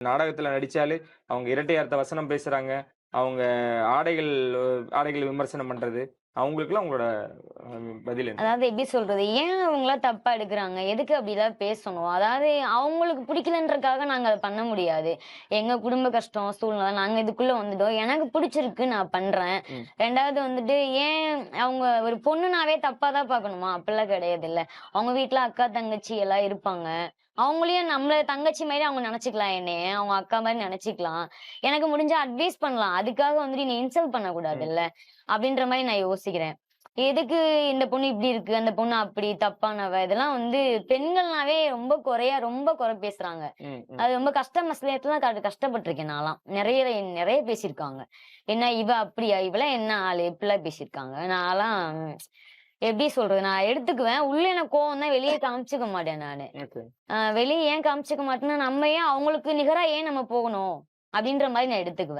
நாடகத்துல நடிச்சாலே, அவங்க இரட்டை அர்த்த வசனம் பேசுறாங்க. அவங்க ஆடைகள் ஆடைகள் விமர்சனம் பண்றது. அவங்களுக்கெல்லாம் உங்களோட பதில் என்ன? அதாவது எப்படி சொல்றது? ஏன் அவங்கலாம் தப்பா எடுக்குறாங்க? எதுக்கு அப்படிலாம் பேசணும்? அதாவது அவங்களுக்கு பிடிக்கலன்றதுக்காக நாங்க அத பண்ண முடியாது. எங்க குடும்ப கஷ்டம், சூழ்நிலை நாங்க இதுக்குள்ள வந்துட்டோம். எனக்கு பிடிச்சிருக்கு நான் பண்றேன். ம். 2வது வந்துட்டு ஏன் அவங்க ஒரு பொண்ணுனாவே தப்பா தான் பார்க்கணுமா? அப்படிலாம் கிடையாதுல்ல. அவங்க வீட்ல அக்கா, தங்கச்சி எல்லாம் இருப்பாங்க. அவங்களையும் நம்மள தங்கச்சி மாரி அவங்க நெனச்சுக்கலாம் என்னைய. அவங்க அக்கா மாரி நெனச்சுக்கலாம். எனக்கு முடிஞ்சா அட்வைஸ் பண்ணலாம். அதுக்காக வந்துட்டு என்னைய இன்சல்ட் ம். பண்ணக்கூடாதுல்ல. அப்படின்ற மாரி நான் யோசிக்கிறேன். எதுக்கு இந்த பொண்ணு இப்படி இருக்கு, அந்த பொண்ணு அப்படி, தப்பானவ. இதெல்லாம் வந்து பெண்கள்னாவே ரொம்ப குறை பேசுறாங்க. ம். ம். அது ரொம்ப கஷ்டம் நஷ்டத்துலலாம் கஷ்டப்பட்டுருக்கேன் நான்லாம். நெறைய நெறைய பேசியிருக்காங்க. என்ன இவ அப்படியா? இவலாம் என்ன ஆளு? இப்படிலாம் பேசியிருக்காங்க. நான்லாம் எப்படி சொல்றது? நான் எடுத்துக்குவேன். உள்ள எனக்கு கோவம் தான் வெளிய காமிச்சுக்க மாட்டேன் நானு. ஓகே. வெளிய ஏன் காமிச்சுக்க மாட்டேன்னா, நம்ம ஏன் அவங்களுக்கு நிகரா ஏன் நம்ம போகணும்? அப்படின்ற மாரி நான் எடுத்துக்குவேன்.